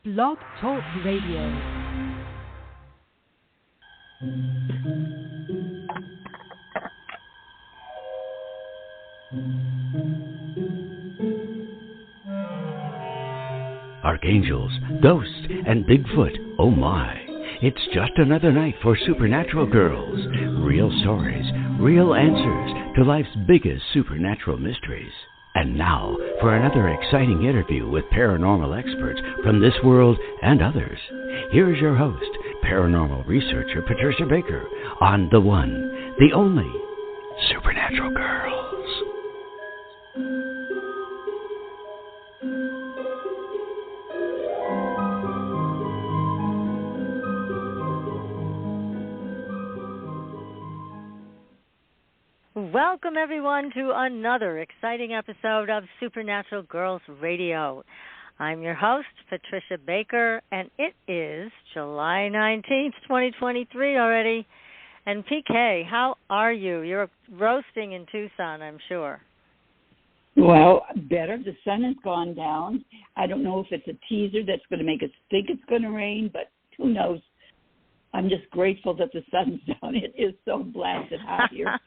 Blog Talk Radio. Archangels, ghosts, and Bigfoot, oh my. It's just another night for Supernatural Girls. Real stories, real answers to life's biggest supernatural mysteries. And now for another exciting interview with paranormal experts from this world and others. Here's your host, paranormal researcher Patricia Baker, on the one, the only Supernatural Girls. Welcome, everyone, to another exciting episode of Supernatural Girls Radio. I'm your host, Patricia Baker, and it is July 19th, 2023 already. And PK, how are you? You're roasting in Tucson, I'm sure. Well, better. The sun has gone down. I don't know if it's a teaser that's going to make us think it's going to rain, but who knows? I'm just grateful that the sun's down. It is so blasted hot here.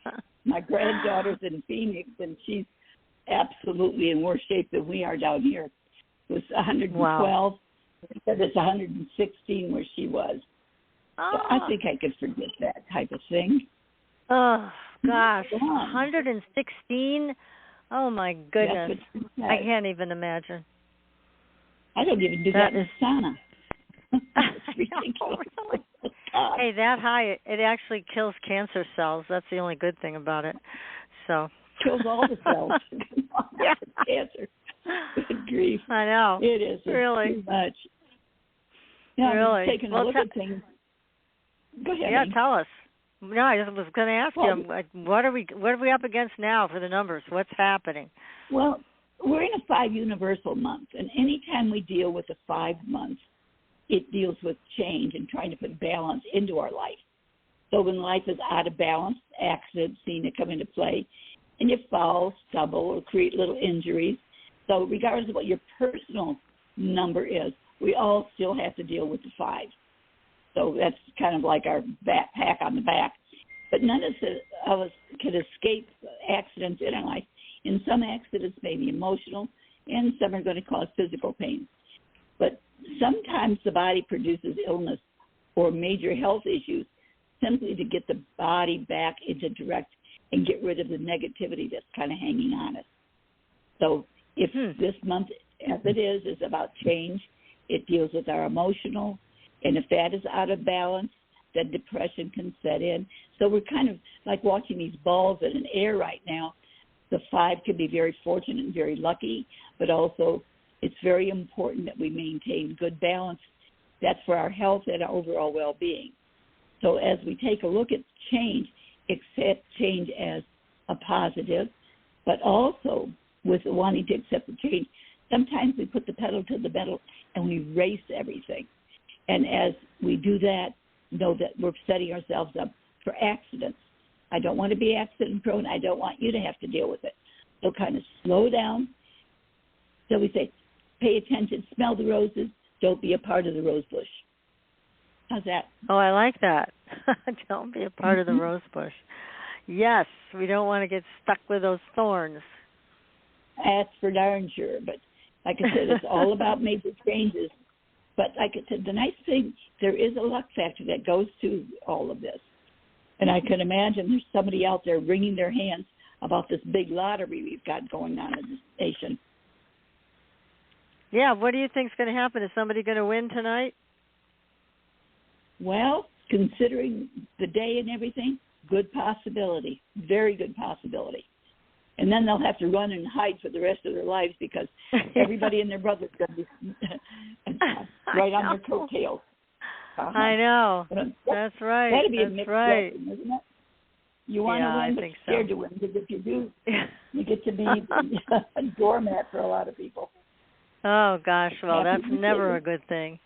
My granddaughter's in Phoenix, and she's absolutely in worse shape than we are down here. It was 112. Wow. She said it's 116 where she was. So I think I could forget that type of thing. Oh, gosh. 116? Oh, my goodness. I can't even imagine. I don't even do that in the sauna. It's ridiculous. Hey, that high, it actually kills cancer cells. That's the only good thing about it. So kills all the cells. Yeah. Cancer. Good grief. I know. It is. Really? Too much. Yeah, really? I'm taking a look at things. Go ahead. Yeah, tell us. No, I was going to ask you, what are we up against now for the numbers? What's happening? Well, we're in a 5 universal month, and anytime we deal with the 5 months, it deals with change and trying to put balance into our life. So when life is out of balance, accidents seem to come into play, and you fall, stumble, or create little injuries. So regardless of what your personal number is, we all still have to deal with the 5. So that's kind of like our backpack on the back. But none of us can escape accidents in our life. And some accidents may be emotional, and some are going to cause physical pain. But sometimes the body produces illness or major health issues simply to get the body back into direct and get rid of the negativity that's kind of hanging on us. So if this month, as it is about change, it deals with our emotional, and if that is out of balance, then depression can set in. So we're kind of like watching these balls in an air right now. The 5 can be very fortunate and very lucky, but also it's very important that we maintain good balance. That's for our health and our overall well-being. So as we take a look at change, accept change as a positive, but also with wanting to accept the change, sometimes we put the pedal to the metal and we race everything. And as we do that, know that we're setting ourselves up for accidents. I don't want to be accident-prone. I don't want you to have to deal with it. So kind of slow down. So we say, pay attention, smell the roses, don't be a part of the rose bush. How's that? Oh, I like that. Don't be a part of the rose bush. Yes, we don't want to get stuck with those thorns. That's for darn sure. But like I said, it's all about major changes. But like I said, the nice thing, there is a luck factor that goes to all of this. And I can imagine there's somebody out there wringing their hands about this big lottery we've got going on in this nation. Yeah, what do you think is going to happen? Is somebody going to win tonight? Well, considering the day and everything, good possibility, very good possibility. And then they'll have to run and hide for the rest of their lives because everybody and their brother's going to be right on their coattails. I know. That's right. That'd be a mixed blessing, isn't it? You want to win, but you're scared to win because if you do, you get to be a doormat for a lot of people. Oh, gosh. Well, that's never a good thing.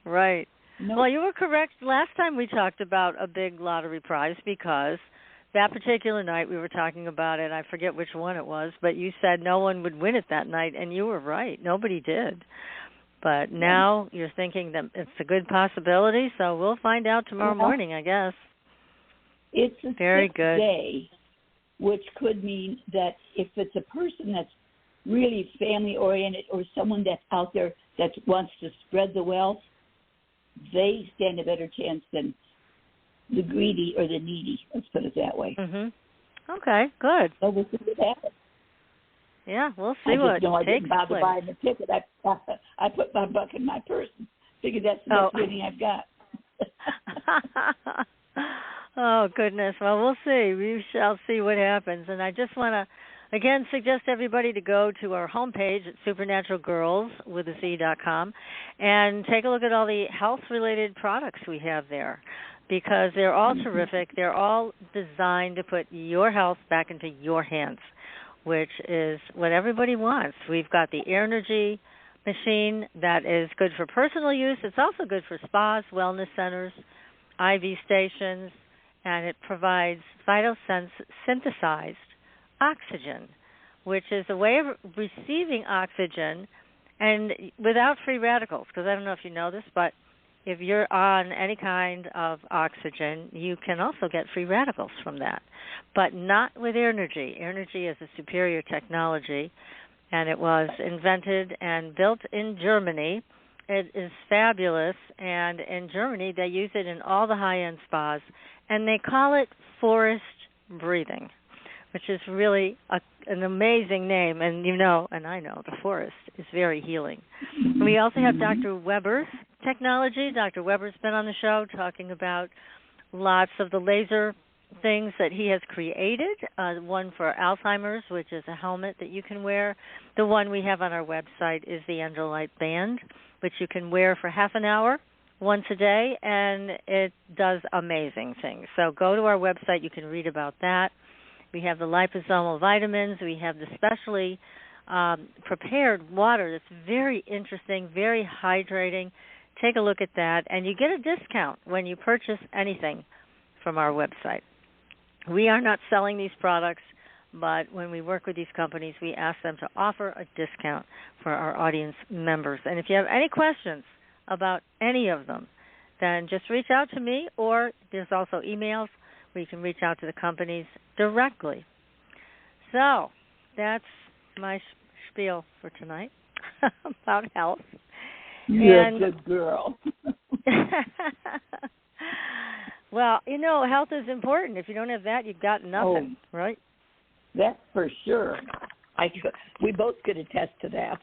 Right. Nope. Well, you were correct. Last time we talked about a big lottery prize because that particular night we were talking about it. I forget which one it was, but you said no one would win it that night, and you were right. Nobody did. But now you're thinking that it's a good possibility, so we'll find out tomorrow morning, I guess. It's a very sixth good day, which could mean that if it's a person that's really family-oriented or someone that's out there that wants to spread the wealth, they stand a better chance than the greedy or the needy. Let's put it that way. Okay, good. So we'll see what happens. Yeah, we'll see what takes place. I didn't bother buying the ticket. I put my buck in my purse and figured that's the best winning I've got. Oh, goodness. Well, we'll see. We shall see what happens. And I just want to, again, suggest everybody to go to our homepage at supernaturalgirls.com and take a look at all the health-related products we have there, because they're all terrific. They're all designed to put your health back into your hands, which is what everybody wants. We've got the Air Energy machine that is good for personal use. It's also good for spas, wellness centers, IV stations, and it provides photosynthesized oxygen, which is a way of receiving oxygen and without free radicals, because I don't know if you know this, but if you're on any kind of oxygen, you can also get free radicals from that, but not with Air Energy. Air Energy is a superior technology, and it was invented and built in Germany. It is fabulous, and in Germany they use it in all the high-end spas, and they call it forest breathing, which is really an amazing name. And you know, and I know, the forest is very healing. We also have Dr. Weber's technology. Dr. Weber's been on the show talking about lots of the laser things that he has created. One for Alzheimer's, which is a helmet that you can wear. The one we have on our website is the Endrolite Band, which you can wear for half an hour once a day, and it does amazing things. So go to our website. You can read about that. We have the liposomal vitamins. We have the specially prepared water that's very interesting, very hydrating. Take a look at that, and you get a discount when you purchase anything from our website. We are not selling these products, but when we work with these companies, we ask them to offer a discount for our audience members. And if you have any questions about any of them, then just reach out to me, or there's also emails where you can reach out to the companies directly. So that's my spiel for tonight about health. You're a good girl. Well, you know, health is important. If you don't have that, you've got nothing, right? That's for sure. We both could attest to that.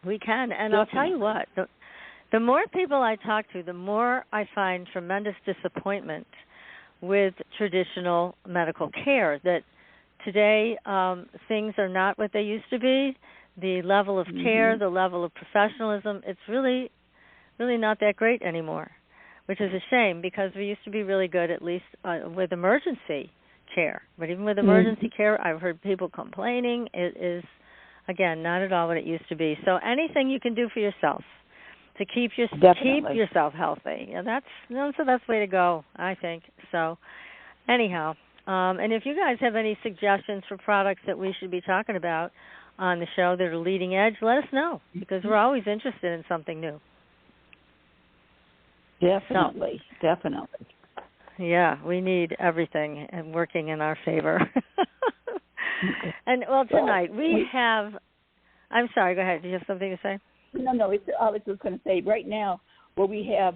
We can. And I'll tell you what, the more people I talk to, the more I find tremendous disappointment with traditional medical care, that today things are not what they used to be. The level of care, the level of professionalism, it's really, really not that great anymore, which is a shame, because we used to be really good, at least with emergency care. But even with emergency care, I've heard people complaining. It is, again, not at all what it used to be. So anything you can do for yourself to keep yourself healthy, that's the best way to go, I think. So anyhow, and if you guys have any suggestions for products that we should be talking about on the show that are leading edge, let us know, because we're always interested in something new. Definitely. Yeah, we need everything and working in our favor. And, well, tonight we have, I'm sorry, go ahead. Do you have something to say? No, I was just going to say, right now, where we have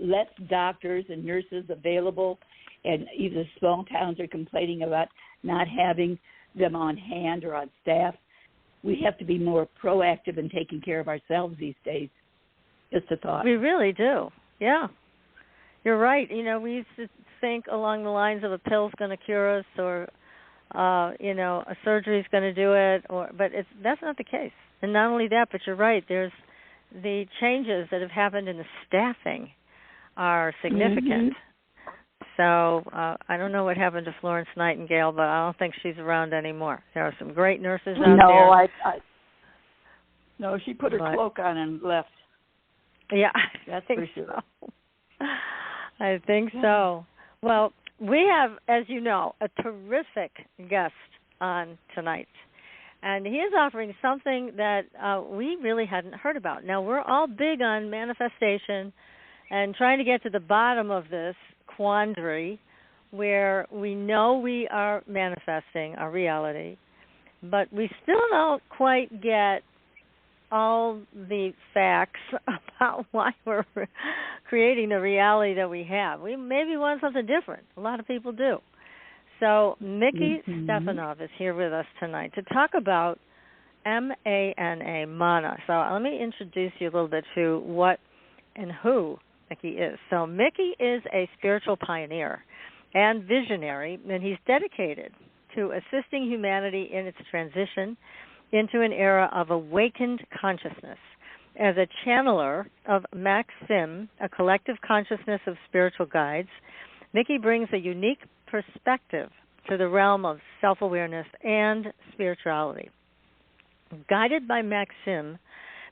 less doctors and nurses available, and either small towns are complaining about not having them on hand or on staff, we have to be more proactive in taking care of ourselves these days. Just a thought. We really do. Yeah. You're right. You know, we used to think along the lines of a pill's going to cure us, or, a surgery's going to do it, but that's not the case. And not only that, but you're right, there's the changes that have happened in the staffing are significant. So I don't know what happened to Florence Nightingale, but I don't think she's around anymore. There are some great nurses out there. No, she put her cloak on and left. Yeah, that's for sure. So. I think so. Well, we have, as you know, a terrific guest on tonight. And he is offering something that we really hadn't heard about. Now, we're all big on manifestation and trying to get to the bottom of this quandary where we know we are manifesting our reality, but we still don't quite get all the facts about why we're creating the reality that we have. We maybe want something different. A lot of people do. So Miki Stefanov is here with us tonight to talk about M.A.N.A, MANA. So let me introduce you a little bit to what and who Miki is. So Miki is a spiritual pioneer and visionary, and he's dedicated to assisting humanity in its transition into an era of awakened consciousness. As a channeler of MAXSIM, a collective consciousness of spiritual guides, Miki brings a unique perspective to the realm of self-awareness and spirituality. Guided by MAXSIM,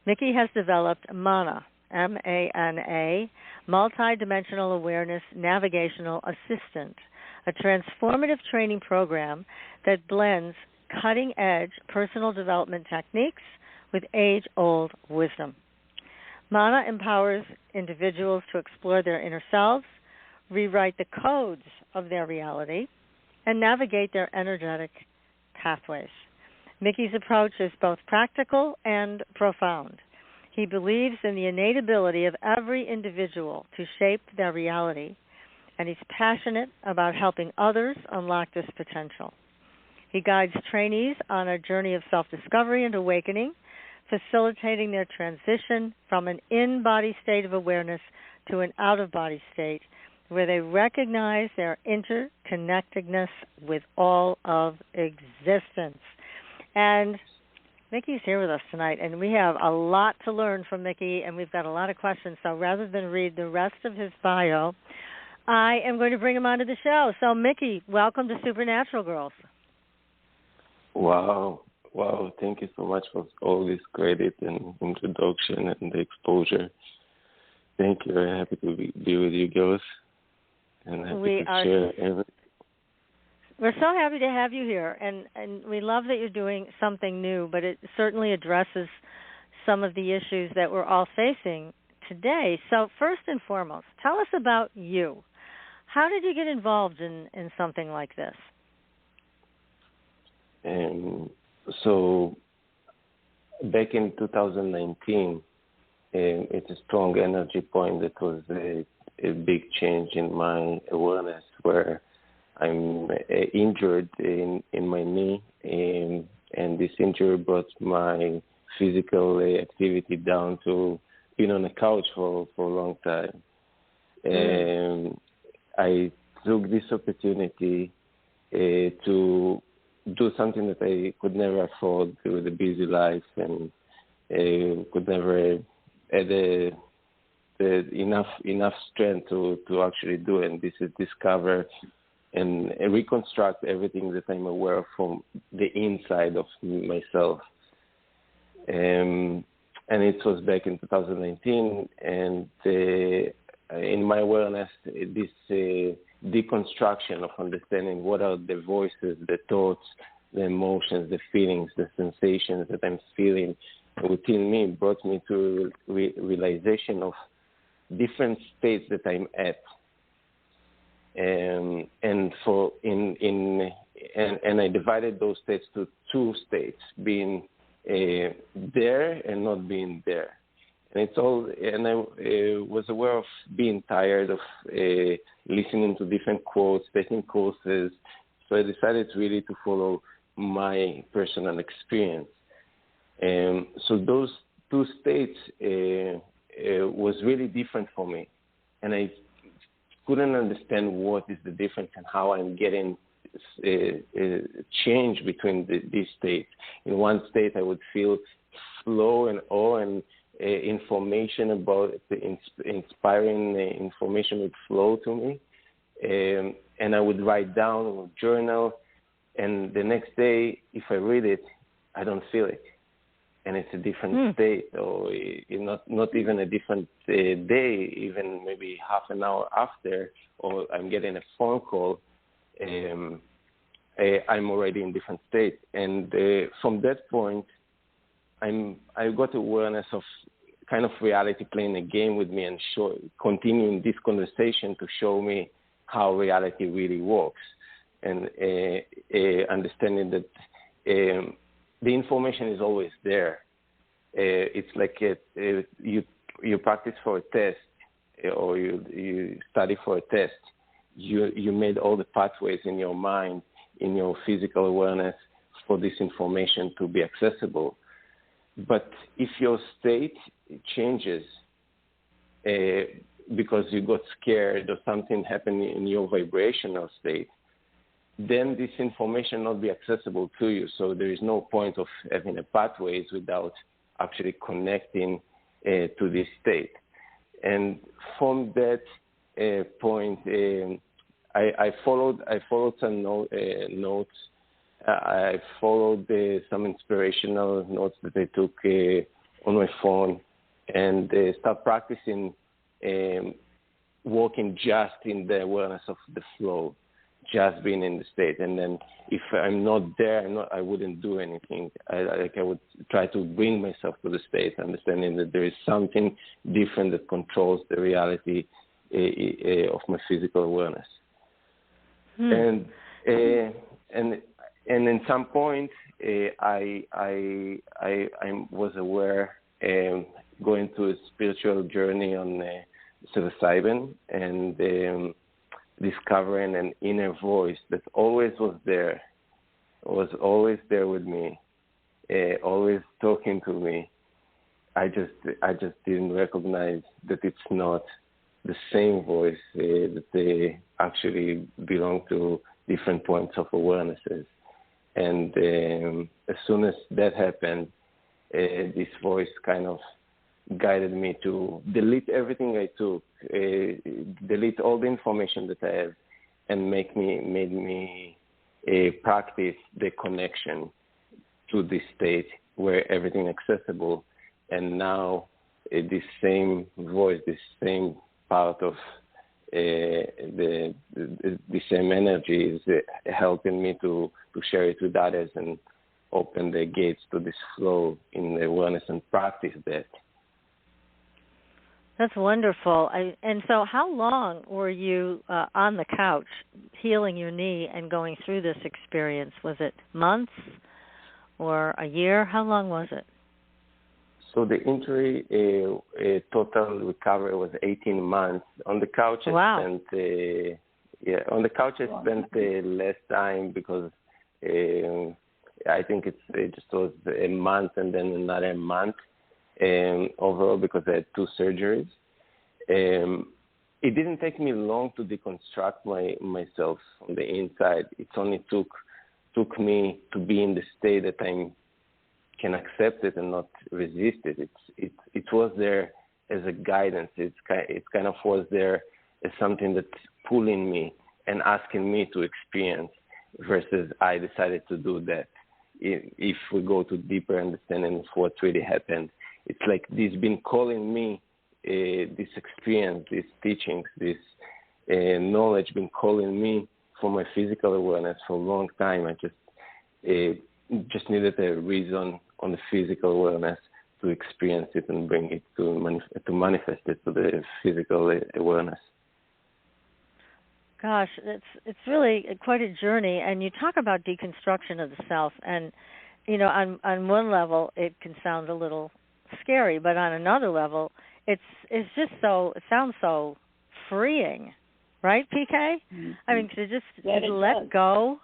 Miki has developed M.A.N.A, M-A-N-A, Multidimensional Awareness Navigational Assistant, a transformative training program that blends cutting-edge personal development techniques with age-old wisdom. M.A.N.A empowers individuals to explore their inner selves, rewrite the codes of their reality, and navigate their energetic pathways. Miki's approach is both practical and profound. He believes in the innate ability of every individual to shape their reality, and he's passionate about helping others unlock this potential. He guides trainees on a journey of self-discovery and awakening, facilitating their transition from an in-body state of awareness to an out-of-body state where they recognize their interconnectedness with all of existence. And Miki's here with us tonight, and we have a lot to learn from Miki, and we've got a lot of questions. So rather than read the rest of his bio, I am going to bring him onto the show. So, Miki, welcome to Supernatural Girls. Wow. Thank you so much for all this credit and introduction and the exposure. Thank you. Very happy to be with you girls. And happy to share everything. We're so happy to have you here, and we love that you're doing something new, but it certainly addresses some of the issues that we're all facing today. So first and foremost, tell us about you. How did you get involved in something like this? So back in 2019, it's a strong energy point that was a big change in my awareness, where I'm injured in my knee, and this injury brought my physical activity down to being on a couch for a long time. And I took this opportunity to do something that I could never afford with a busy life, and could never had enough strength to actually do, and this is discover and reconstruct everything that I'm aware of from the inside of myself. And it was back in 2019, and in my awareness, this deconstruction of understanding what are the voices, the thoughts, the emotions, the feelings, the sensations that I'm feeling within me brought me to realization of different states that I'm at. And I divided those states to two states, being there and not being there. And I was aware of being tired of listening to different quotes, taking courses. So I decided really to follow my personal experience. So those two states was really different for me, and I couldn't understand what is the difference and how I'm getting change between these states. In one state, I would feel flow and awe, and information about inspiring information would flow to me, and I would write down or journal, and the next day, if I read it, I don't feel it. And it's a different state, or not even a different day, even maybe half an hour after, or I'm getting a phone call, and I'm already in different state. And from that point, I got awareness of kind of reality playing a game with me and continuing this conversation to show me how reality really works, and understanding that the information is always there. It's like you practice for a test, or you study for a test. You made all the pathways in your mind, in your physical awareness, for this information to be accessible. But if your state changes because you got scared or something happened in your vibrational state, then this information not be accessible to you. So there is no point of having a pathways without actually connecting to this state. And from that point, I followed some notes. I followed some inspirational notes that I took on my phone, and start practicing walking just in the awareness of the flow, just being in the state. And then if I'm not there, I wouldn't do anything. I would try to bring myself to the state, understanding that there is something different that controls the reality of my physical awareness. And in some point, I was aware, going through a spiritual journey on psilocybin, and discovering an inner voice that always was there with me, always talking to me. I just didn't recognize that it's not the same voice, that they actually belong to different points of awarenesses. And as soon as that happened, this voice kind of guided me to delete everything I took, delete all the information that I have, and made me practice the connection to this state where everything is accessible. And now this same voice, this same part of the same energy is helping me to share it with others and open the gates to this flow in the awareness and practice that. That's wonderful. And so how long were you on the couch healing your knee and going through this experience? Was it months or a year? How long was it? So the injury, total recovery was 18 months. On the couch, wow. On the couch I spent less time because I think it just was a month and then another month overall, because I had 2 surgeries. It didn't take me long to deconstruct myself from the inside. It only took me to be in the state that I can accept it and not resist it. It was there as a guidance. It kind of was there as something that's pulling me and asking me to experience, versus I decided to do that. If we go to deeper understanding of what really happened, it's like this been calling me, this experience, these teachings, this knowledge been calling me for my physical awareness for a long time. I just needed a reason on the physical awareness to experience it and bring it to manifest it to the physical awareness. Gosh, it's really quite a journey. And you talk about deconstruction of the self, and on one level it can sound a little scary, but on another level it sounds so freeing, right, PK? Mm-hmm. I mean, to just let go,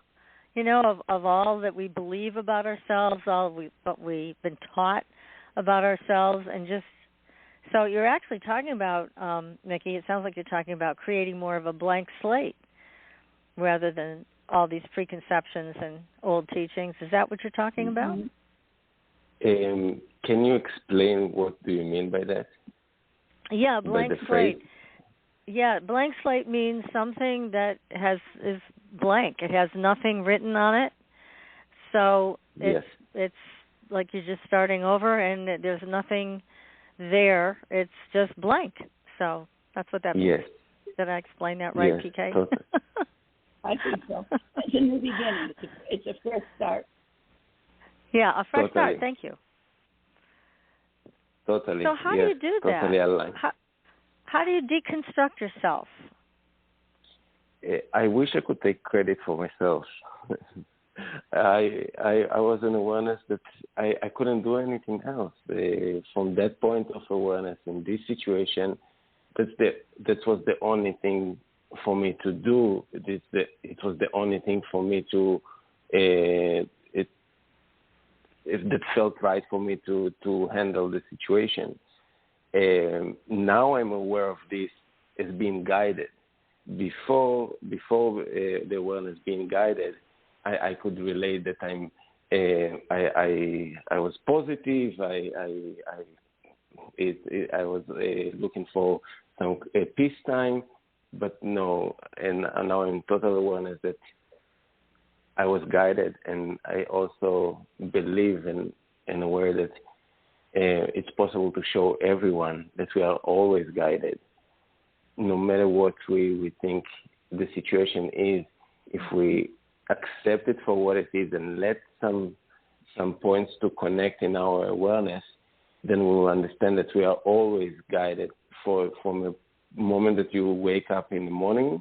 of all that we believe about ourselves, what we've been taught about ourselves, and just, so you're actually talking about, Miki, it sounds like you're talking about creating more of a blank slate rather than all these preconceptions and old teachings. Is that what you're talking about? Can you explain what do you mean by that? Yeah, blank slate. Yeah, blank slate means something that is blank. It has nothing written on it. So it's like you're just starting over, and there's nothing there. It's just blank. So that's what that means. Yes. Did I explain that right, yes, PK? Totally. I think so. It's a new beginning. It's a fresh start. Yeah, a fresh start. Thank you. Totally. So how do you do that? Totally aligned. How do you deconstruct yourself? I wish I could take credit for myself. I was in awareness that I couldn't do anything else. From that point of awareness in this situation, that was the only thing for me to do. It was the only thing for me to that felt right for me to handle the situation. Now I'm aware of this as being guided. Before the awareness being guided, I could relate that I was positive. I was looking for some peace time, but no. And now I'm in total awareness that I was guided, and I also believe and aware that it's possible to show everyone that we are always guided, no matter what we think the situation is. If we accept it for what it is and let some points to connect in our awareness, then we will understand that we are always guided from the moment that you wake up in the morning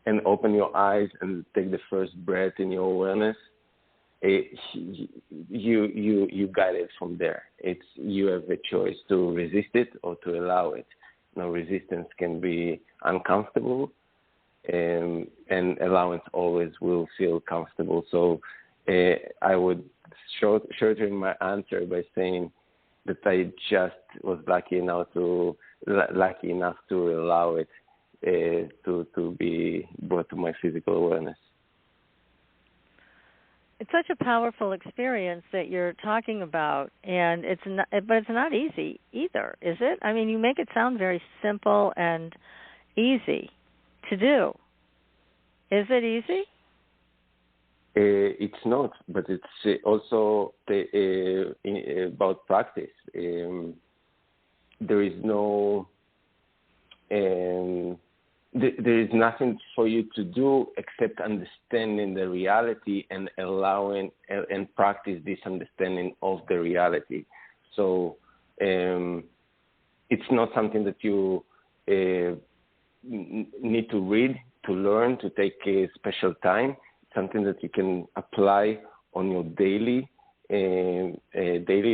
and open your eyes and take the first breath in your awareness. You guide it from there. You have a choice to resist it or to allow it. Now, resistance can be uncomfortable, and allowance always will feel comfortable. So I would shorten my answer by saying that I just was lucky enough to allow it to be brought to my physical awareness. It's such a powerful experience that you're talking about, and but it's not easy either, is it? I mean, you make it sound very simple and easy to do. Is it easy? It's not, but it's also about practice. There is no. There is nothing for you to do except understanding the reality and allowing and practice this understanding of the reality. So it's not something that you need to read, to learn, to take a special time. It's something that you can apply on your daily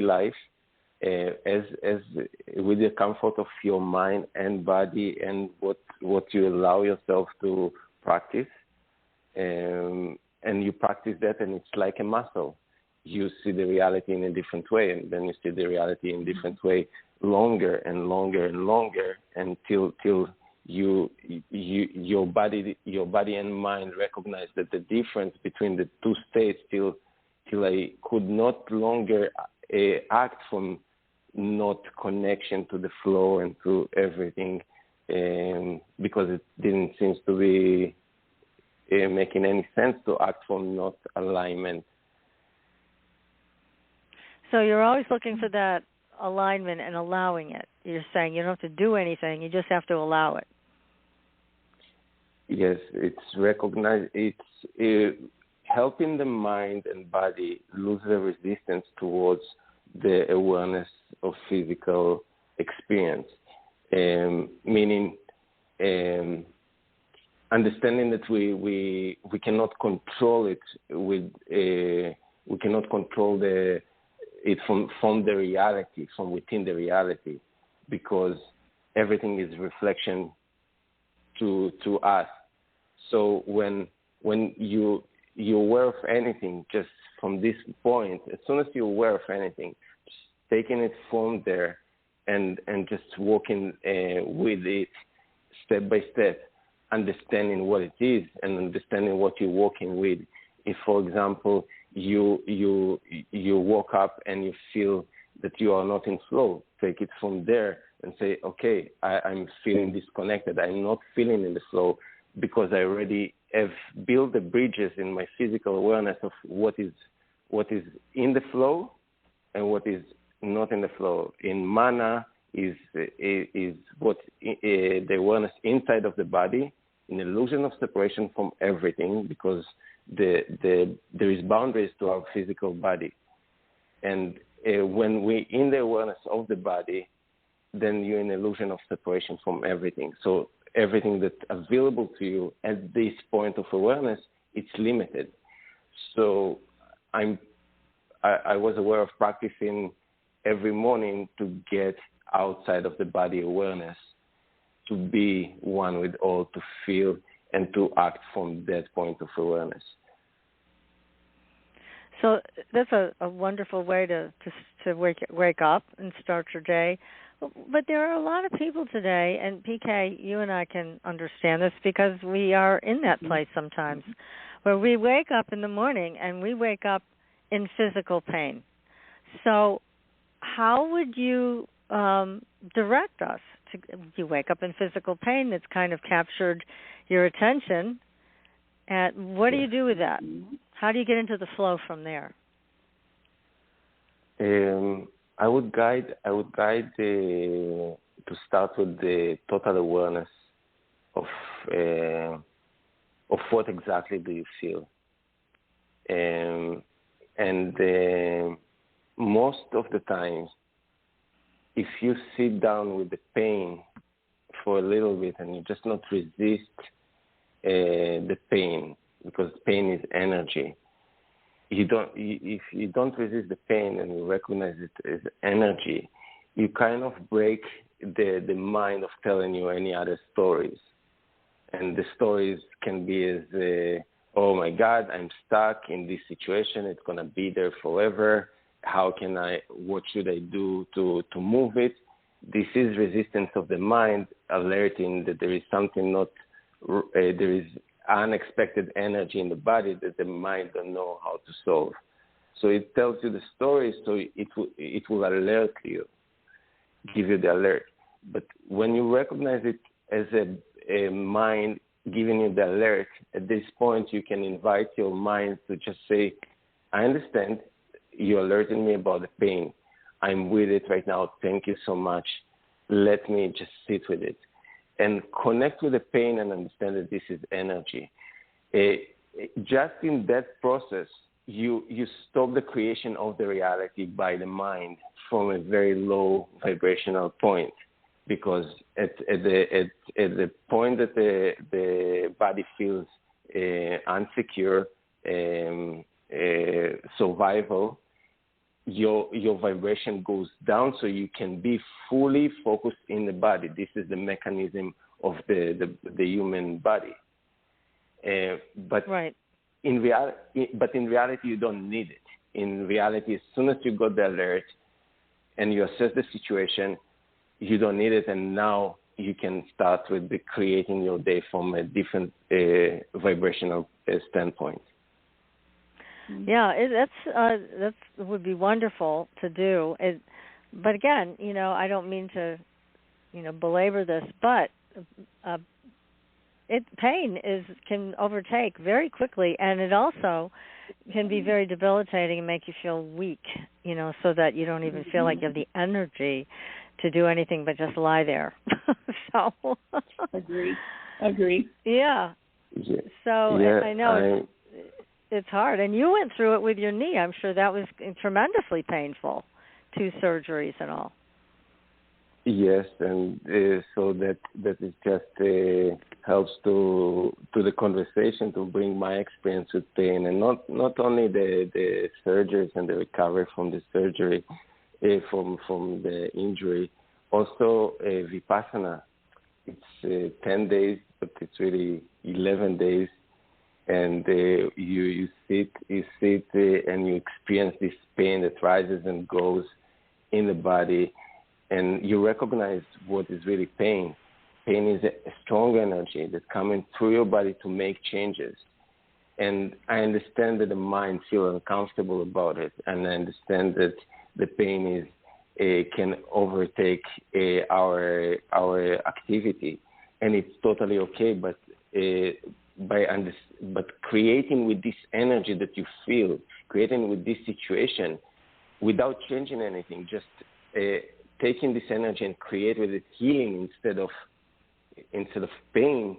life. As with the comfort of your mind and body and what you allow yourself to practice, and you practice that, and it's like a muscle. You see the reality in a different way, and then you see the reality in a different way longer and longer and longer until your body and mind recognize that the difference between the two states till I could not longer act from not connection to the flow and to everything, because it didn't seem to be making any sense to act from not alignment. So you're always looking for that alignment and allowing it. You're saying you don't have to do anything, you just have to allow it. Yes, it's recognized. It's helping the mind and body lose the resistance towards the awareness of physical experience, meaning understanding that we cannot control it we cannot control it from the reality, from within the reality, because everything is reflection to us. So when you're aware of anything, just from this point, as soon as you're aware of anything, just taking it from there and just walking with it step by step, understanding what it is and understanding what you're walking with. If, for example, you woke up and you feel that you are not in flow, take it from there and say, okay, I'm feeling disconnected. I'm not feeling in the flow, because I already have built the bridges in my physical awareness of what is in the flow and what is not in the flow. In M.A.N.A is what the awareness inside of the body, an illusion of separation from everything, because there is boundaries to our physical body. And when we in the awareness of the body, then you're in illusion of separation from everything. So everything that's available to you at this point of awareness, it's limited. So I was aware of practicing every morning to get outside of the body awareness, to be one with all, to feel and to act from that point of awareness. So that's a wonderful way to wake up and start your day. But there are a lot of people today, and PK, you and I can understand this because we are in that place sometimes, where we wake up in the morning and we wake up in physical pain. So how would you direct us? You wake up in physical pain that's kind of captured your attention, and what do you do with that? How do you get into the flow from there? I would guide to start with the total awareness of what exactly do you feel, and most of the time, if you sit down with the pain for a little bit and you just not resist the pain, because pain is energy. If you don't resist the pain and you recognize it as energy, you kind of break the mind of telling you any other stories. And the stories can be as, oh my God, I'm stuck in this situation. It's going to be there forever. What should I do to move it? This is resistance of the mind, alerting that there is something there is unexpected energy in the body that the mind don't know how to solve. So it tells you the story, so it will alert you, give you the alert. But when you recognize it as a mind giving you the alert, at this point you can invite your mind to just say, I understand, you're alerting me about the pain. I'm with it right now. Thank you so much. Let me just sit with it. And connect with the pain and understand that this is energy. Just in that process, you stop the creation of the reality by the mind from a very low vibrational point, because at the point that the body feels unsecure, survival, your vibration goes down, so you can be fully focused in the body. This is the mechanism of the human body. But right. In reality, you don't need it. In reality, as soon as you got the alert and you assess the situation, you don't need it, and now you can start with creating your day from a different vibrational standpoint. Yeah, that would be wonderful to do. But again, I don't mean to, belabor this, but pain can overtake very quickly, and it also can be very debilitating and make you feel weak, so that you don't even feel like you have the energy to do anything but just lie there. So agree. Yeah. So I know it's hard, and you went through it with your knee. I'm sure that was tremendously painful, 2 surgeries and all. Yes, and so that is just helps to the conversation, to bring my experience with pain, and not only the surgeries and the recovery from the surgery, from the injury, also Vipassana. It's 10 days, but it's really 11 days. And you sit and you experience this pain that rises and goes in the body, and you recognize what is really pain. Pain is a strong energy that's coming through your body to make changes. And I understand that the mind feels uncomfortable about it, and I understand that the pain can overtake our activity, and it's totally okay. But creating with this energy that you feel, creating with this situation, without changing anything, just taking this energy and create with it healing instead of pain,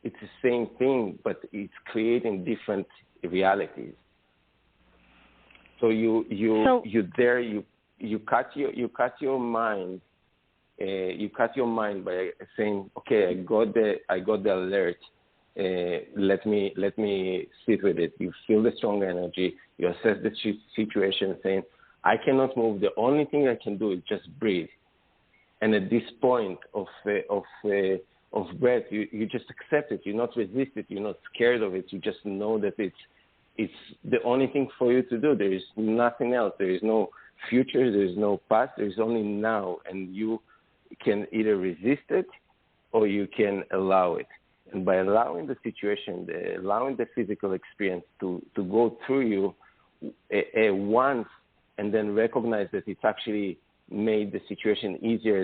it's the same thing, but it's creating different realities. So you cut your mind. You cut your mind by saying, okay, I got the alert. Let me sit with it. You feel the strong energy. You assess the situation, saying, I cannot move. The only thing I can do is just breathe. And at this point of breath, you just accept it. You not resist it. You're not scared of it. You just know that it's the only thing for you to do. There is nothing else. There is no future. There is no past. There is only now, and you can either resist it or you can allow it. And by allowing the situation, allowing the physical experience to go through you once, and then recognize that it's actually made the situation easier,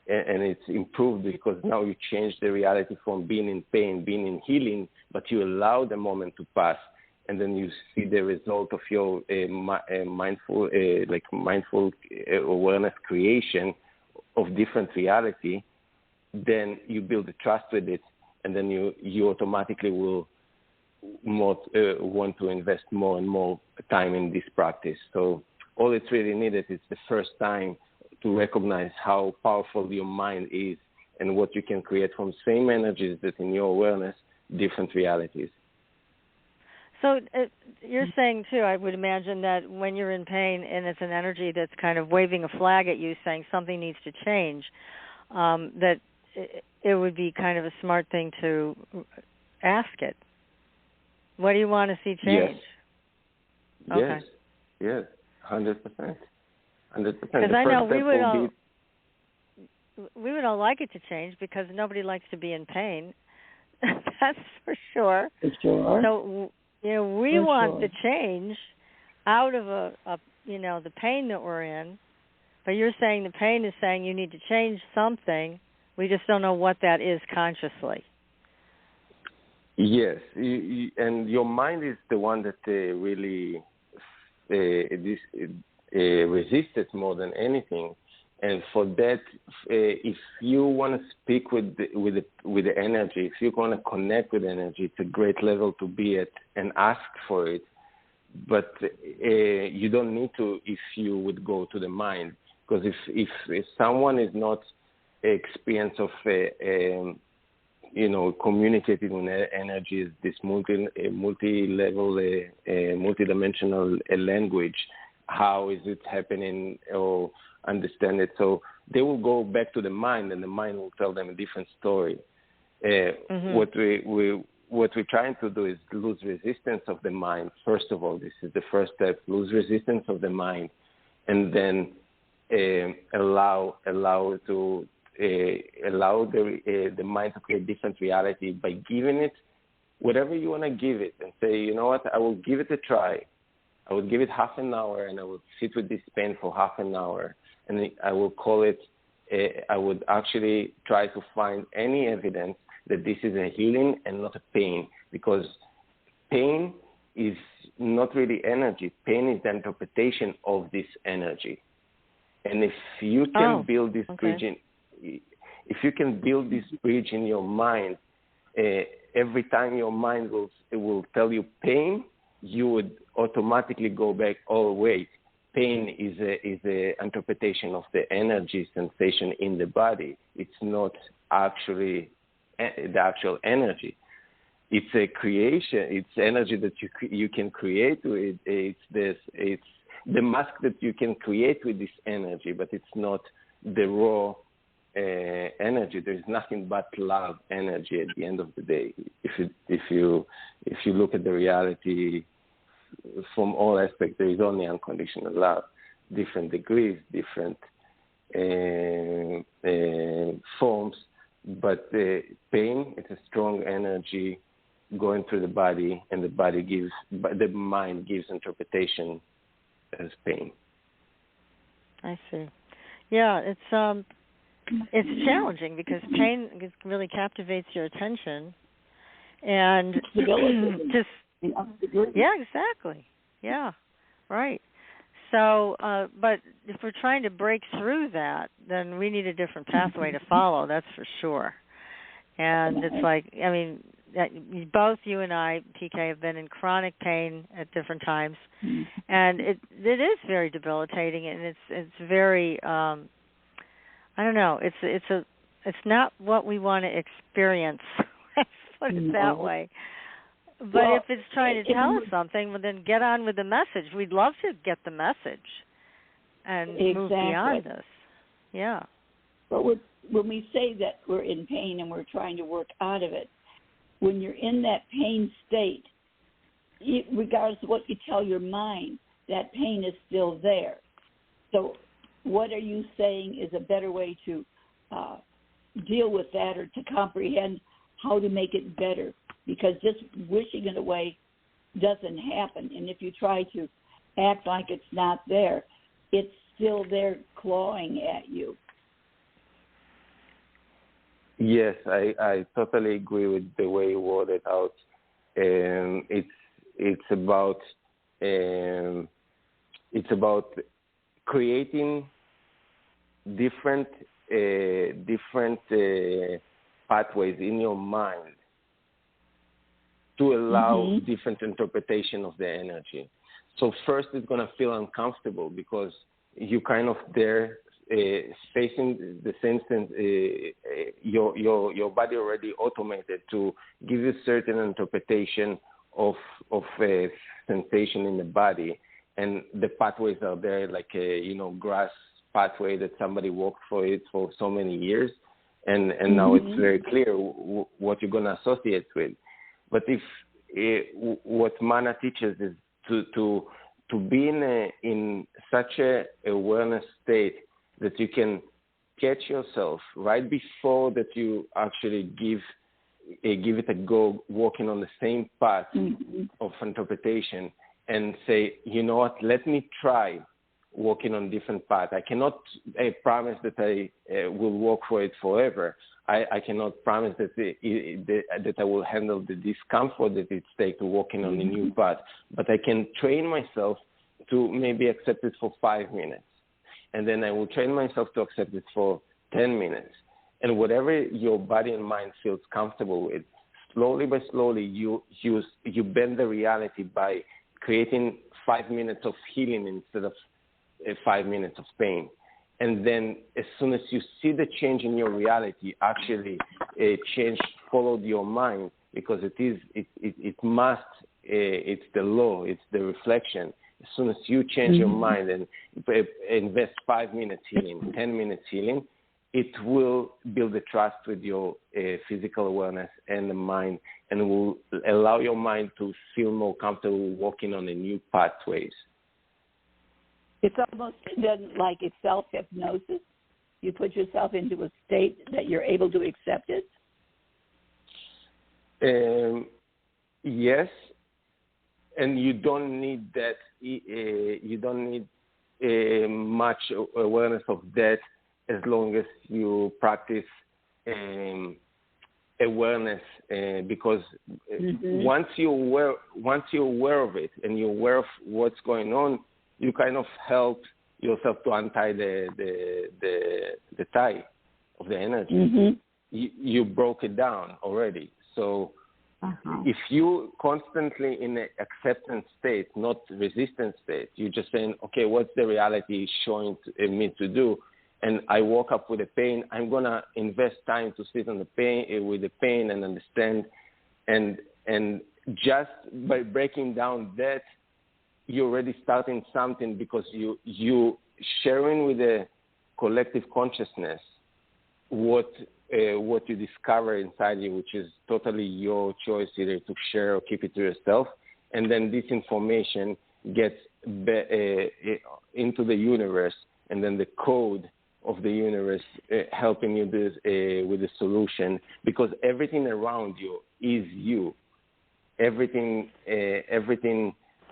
and it's improved because now you change the reality from being in pain, being in healing, but you allow the moment to pass, and then you see the result of your mindful awareness creation of different reality. Then you build the trust with it, and then you automatically will want to invest more and more time in this practice. So all it's really needed is the first time to recognize how powerful your mind is and what you can create from same energies that in your awareness, different realities. So you're saying, too, I would imagine that when you're in pain and it's an energy that's kind of waving a flag at you saying something needs to change, that it would be kind of a smart thing to ask it. What do you want to see change? Yes. Okay. Yes. 100%. Because I know we would all like it to change because nobody likes to be in pain. That's for sure. For sure. So we want the change out of the pain that we're in. But you're saying the pain is saying you need to change something. We just don't know what that is consciously. Yes, and your mind is the one that really resisted more than anything. And for that, if you want to speak with the energy, if you want to connect with energy, it's a great level to be at and ask for it. But you don't need to if you would go to the mind, because if someone is not experience of communicating with energies, this multi-level, multi-dimensional language, how is it happening, or understand it. So they will go back to the mind, and the mind will tell them a different story. What we're trying to do is lose resistance of the mind. First of all, this is the first step: lose resistance of the mind, and then allow the mind to create different reality by giving it whatever you want to give it, and say, you know what, I will give it a try. I would give it half an hour, and I would sit with this pain for half an hour, and I will call it. I would actually try to find any evidence that this is a healing and not a pain, because pain is not really energy. Pain is the interpretation of this energy, and if you can build this bridge if you can build this bridge in your mind, every time your mind will tell you pain, you would automatically go back, oh, wait, pain is a interpretation of the energy sensation in the body. It's not actually the actual energy. It's a creation. It's energy that you can create with. It's the mask that you can create with this energy, but it's not the raw energy. There is nothing but love energy at the end of the day. If you look at the reality from all aspects, there is only unconditional love. Different degrees, different forms, but pain, it's a strong energy going through the body, and the mind gives interpretation as pain. I see. Yeah, it's challenging because pain really captivates your attention, and just exactly. Yeah, right. So, but if we're trying to break through that, then we need a different pathway to follow. That's for sure. And it's like, I mean, both you and I, PK, have been in chronic pain at different times, and it is very debilitating, and it's very I don't know, it's not what we want to experience. Let's put it that way. But if it's trying to tell us something, well, then get on with the message. We'd love to get the message and move beyond this. Yeah. But when we say that we're in pain and we're trying to work out of it, when you're in that pain state, regardless of what you tell your mind, that pain is still there. So what are you saying is a better way to deal with that, or to comprehend how to make it better? Because just wishing it away doesn't happen. And if you try to act like it's not there, it's still there clawing at you. Yes, I totally agree with the way you word it out. It's about creating different pathways in your mind to allow different interpretation of the energy. So first, it's going to feel uncomfortable because you kind of there. Facing the same sense, your body already automated to give you certain interpretation of a sensation in the body, and the pathways are there, like a grass pathway that somebody walked for it for so many years, and now it's very clear what you're going to associate with. But if what M.A.N.A teaches is to be in such a awareness state that you can catch yourself right before that you actually give it a go, walking on the same path of interpretation, and say, you know what, let me try walking on different path. I cannot promise that I will walk for it forever. I cannot promise that I will handle the discomfort that it takes to walking on a new path, but I can train myself to maybe accept it for 5 minutes. And then I will train myself to accept it for 10 minutes. And whatever your body and mind feels comfortable with, slowly by slowly, you bend the reality by creating 5 minutes of healing instead of 5 minutes of pain. And then as soon as you see the change in your reality, actually a change followed your mind, because it must, it's the law, it's the reflection. As soon as you change your mind and invest 5 minutes healing, 10 minutes healing, it will build a trust with your physical awareness and the mind, and will allow your mind to feel more comfortable walking on the new pathways. It's almost like it's self-hypnosis. You put yourself into a state that you're able to accept it. Yes. And you don't need that. You don't need much awareness of that, as long as you practice awareness. Because once you're aware of it and you're aware of what's going on, you kind of help yourself to untie the tie of the energy. You broke it down already. So. If you constantly in an acceptance state, not resistance state, you're just saying, okay, what's the reality showing me to do? And I woke up with the pain. I'm going to invest time to sit on the pain, with the pain, and understand. And just by breaking down that, you're already starting something, because you sharing with the collective consciousness what you discover inside you, which is totally your choice, either to share or keep it to yourself. And then this information gets into the universe, and then the code of the universe helping you with the solution, because everything around you is you. Everything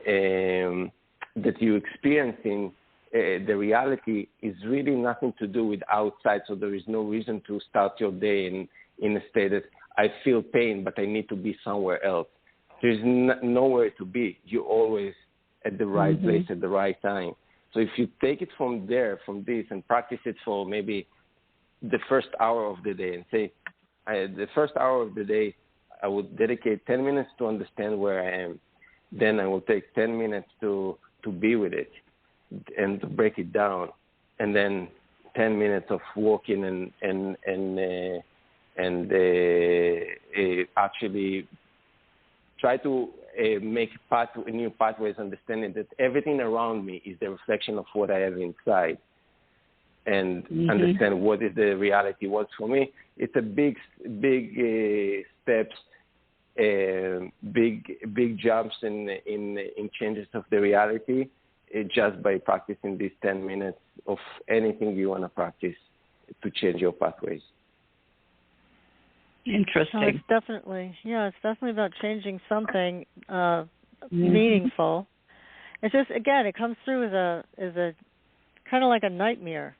that you're experiencing, the reality is really nothing to do with outside, so there is no reason to start your day in a state that I feel pain, but I need to be somewhere else. There's nowhere to be. You're always at the right place at the right time. So if you take it from there, from this, and practice it for maybe the first hour of the day, and say, the first hour of the day, I would dedicate 10 minutes to understand where I am. Then I will take 10 minutes to be with it and to break it down. And then 10 minutes of walking and actually try to make new pathways, understanding that everything around me is the reflection of what I have inside, and understand what is the reality was for me. It's a big steps, big jumps in changes of the reality, just by practicing these 10 minutes of anything you want to practice to change your pathways. So Interesting. it's definitely about changing something meaningful. It's just, again, it comes through as a kind of like a nightmare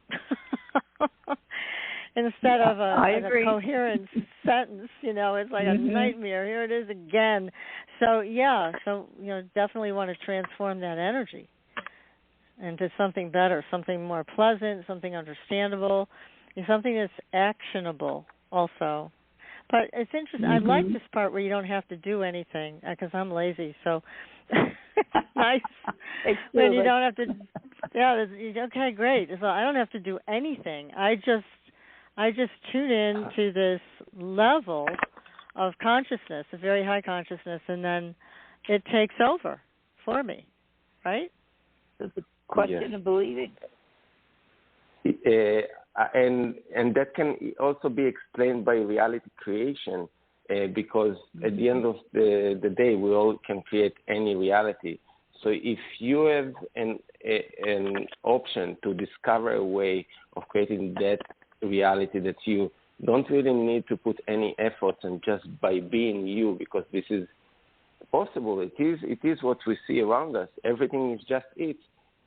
instead of a coherent sentence. It's like a nightmare. Here it is again. So definitely want to transform that energy into something better, something more pleasant, something understandable, and something that's actionable also. But it's interesting. I like this part where you don't have to do anything because I'm lazy. So nice when you don't have to. Yeah. Okay. Great. So I don't have to do anything. I just tune in to this level of consciousness, a very high consciousness, and then it takes over for me. Right. It's a question of believing. And that can also be explained by reality creation, because at the end of the day, we all can create any reality. So if you have an option to discover a way of creating that reality that you don't really need to put any effort, and just by being you, because this is possible. It is what we see around us. Everything is just it.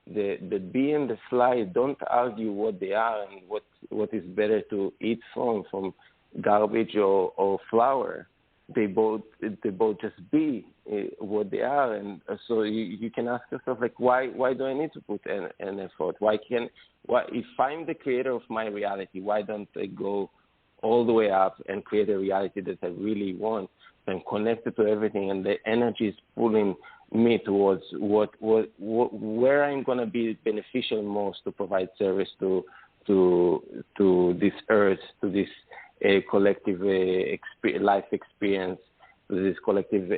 The bee and the fly don't argue what they are and what is better to eat from garbage or flour. They both just be what they are, and so you can ask yourself, like, why do I need to put an effort? Why if I'm the creator of my reality, why don't I go all the way up and create a reality that I really want and connect it to everything, and the energy is pulling me towards where I'm going to be beneficial most to provide service to this earth, to this collective life experience, to this collective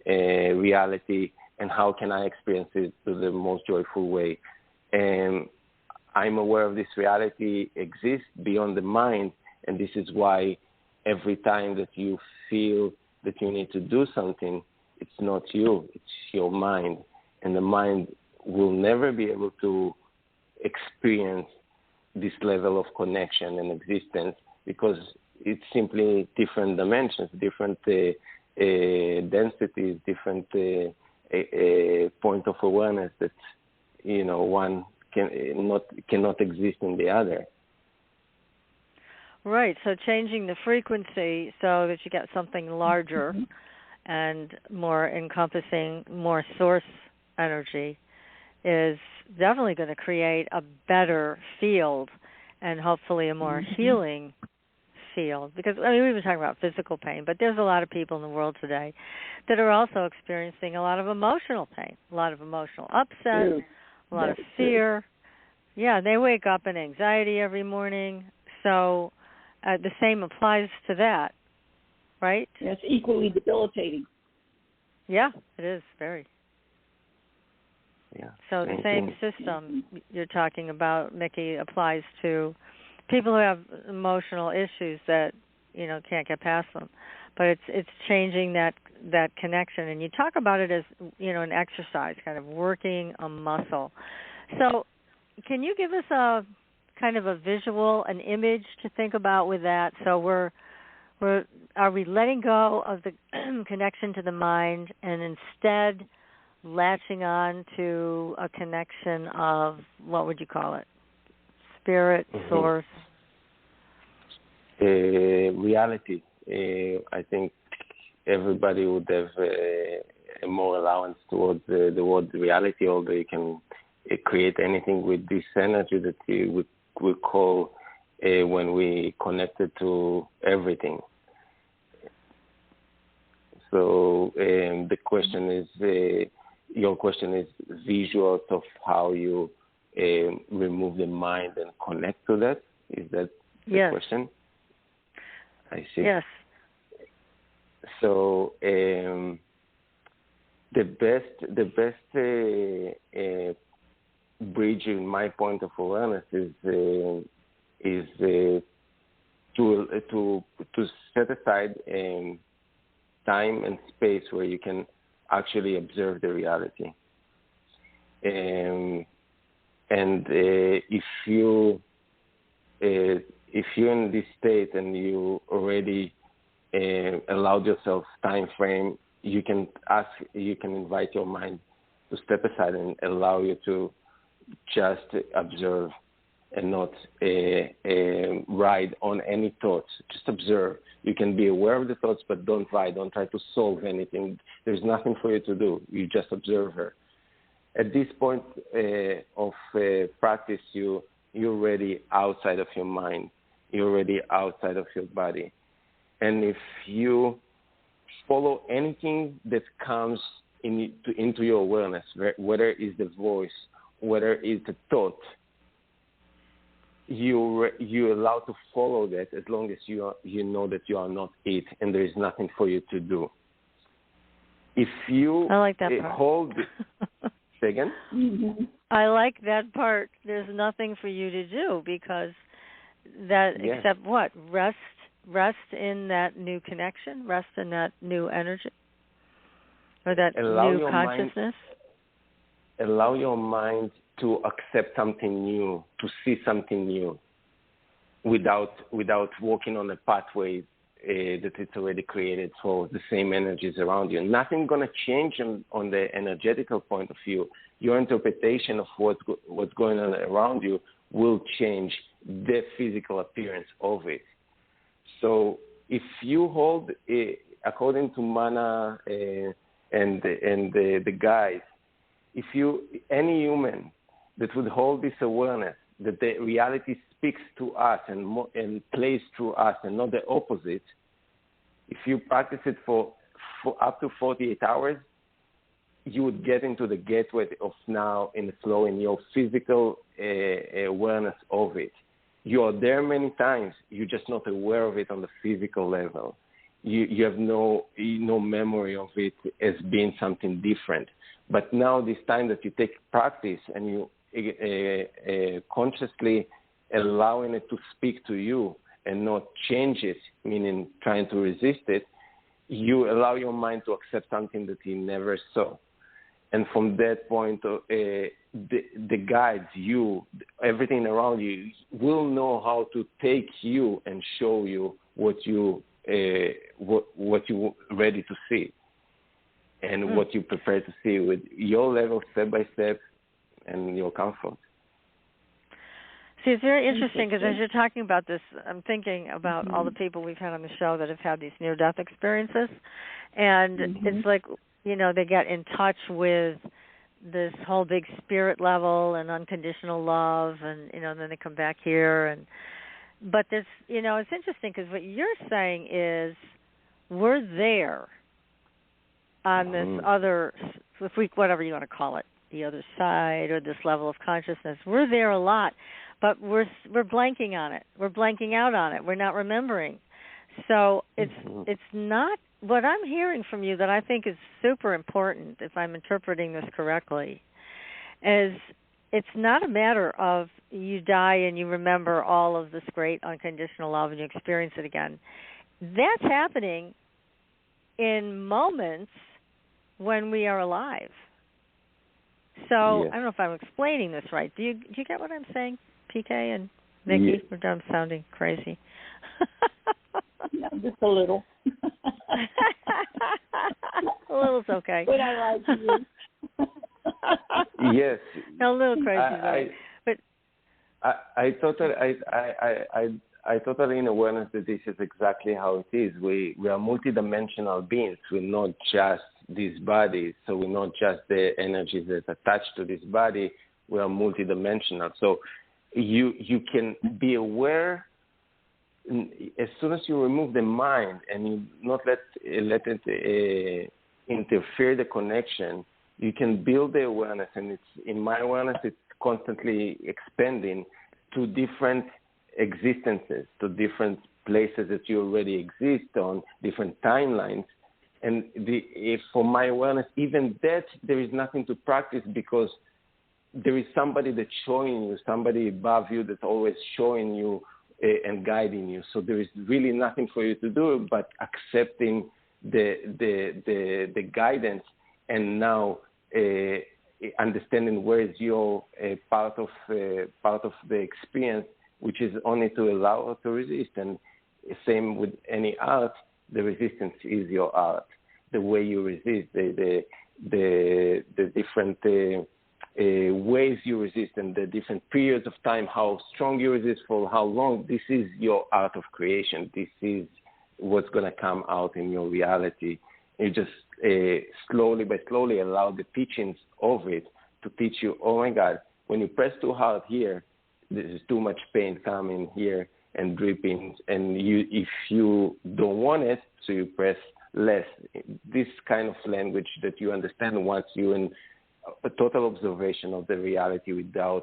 reality, and how can I experience it to the most joyful way. And I'm aware of this reality exists beyond the mind, and this is why every time that you feel that you need to do something, it's not you, it's your mind. And the mind will never be able to experience this level of connection and existence, because it's simply different dimensions, different densities, different point of awareness that, one cannot exist in the other. Right, so changing the frequency so that you get something larger and more encompassing, more source energy is definitely going to create a better field and hopefully a more healing field. Because, we've been talking about physical pain, but there's a lot of people in the world today that are also experiencing a lot of emotional pain, a lot of emotional upset, a lot of fear. Yeah, they wake up in anxiety every morning. So the same applies to that, right? It's equally debilitating. Yeah, it is, very. Yeah. So the same system you're talking about, Miki, applies to people who have emotional issues that, can't get past them. But it's changing that connection. And you talk about it as, an exercise, kind of working a muscle. So can you give us a kind of a visual, an image to think about with that? So are we letting go of the connection to the mind and instead latching on to a connection of, what would you call it? Spirit, source? Reality. I think everybody would have a more allowance towards the word reality, although you can create anything with this energy that you would call when we connected to everything. So the question is, your question is visuals of how you remove the mind and connect to that. Is that the question? I see. Yes. So the best bridge in my point of awareness is to set aside time and space where you can actually observe the reality. And if you're in this state and you already allowed yourself time frame, you can invite your mind to step aside and allow you to just observe and not ride on any thoughts. Just observe. You can be aware of the thoughts, but don't ride. Don't try to solve anything. There's nothing for you to do. You just observe her. At this point of practice, you're already outside of your mind. You're already outside of your body. And if you follow anything that comes into your awareness, whether it's the voice, whether it's the thought, you're allowed to follow that as long as you know that you are not it and there is nothing for you to do. If you I like that part. hold say again? Mm-hmm. I like that part. There's nothing for you to do because except what? Rest in that new connection, rest in that new energy or that new consciousness. Allow your mind to accept something new, to see something new, without walking on a pathway that it's already created for the same energies around you. Nothing's going to change on the energetical point of view. Your interpretation of what's going on around you will change the physical appearance of it. So if you hold, according to M.A.N.A and the guides, any human that would hold this awareness that the reality speaks to us and plays through us and not the opposite, if you practice it for up to 48 hours, you would get into the gateway of now in the flow in your physical awareness of it. You are there many times. You're just not aware of it on the physical level. You have no memory of it as being something different. But now this time that you take practice and you consciously allowing it to speak to you and not change it, meaning trying to resist it, you allow your mind to accept something that he never saw. And from that point, the guides, you, everything around you, will know how to take you and show you what you ready to see and what you prefer to see with your level, step by step, and your comfort. See, it's very interesting because as you're talking about this, I'm thinking about all the people we've had on the show that have had these near-death experiences. And it's like, they get in touch with this whole big spirit level and unconditional love, and, then they come back here. But this, it's interesting because what you're saying is we're there on this other, whatever you want to call it, the other side or this level of consciousness. We're there a lot, but we're blanking on it. We're blanking out on it. We're not remembering. So it's not what I'm hearing from you that I think is super important, if I'm interpreting this correctly, is it's not a matter of you die and you remember all of this great unconditional love and you experience it again. That's happening in moments when we are alive. So I don't know if I'm explaining this right. Do you get what I'm saying, PK and Miki? Or I'm sounding crazy. No, just a little. A little's okay. But I like you. Yes. No, a little crazy. I totally in awareness that this is exactly how it is. We are multidimensional beings. We're not just this body. So we're not just the energies that attach to this body. We are multidimensional. So you can be aware as soon as you remove the mind and you not let it interfere the connection, you can build the awareness. And it's in my awareness, it's constantly expanding to different existences, to different places that you already exist on, different timelines. And for my awareness, even that, there is nothing to practice because there is somebody that's showing you, somebody above you that's always showing you and guiding you. So there is really nothing for you to do but accepting the guidance and now understanding where is your part of the experience, which is only to allow or to resist. And same with any art, the resistance is your art. The way you resist, the different ways you resist, and the different periods of time, how strong you resist for how long. This is your art of creation. This is what's going to come out in your reality. You just slowly allow the teachings of it to teach you, oh my God, when you press too hard here, there's too much pain coming here and dripping, and if you don't want it, so you press less. This kind of language that you understand once you're in a total observation of the reality without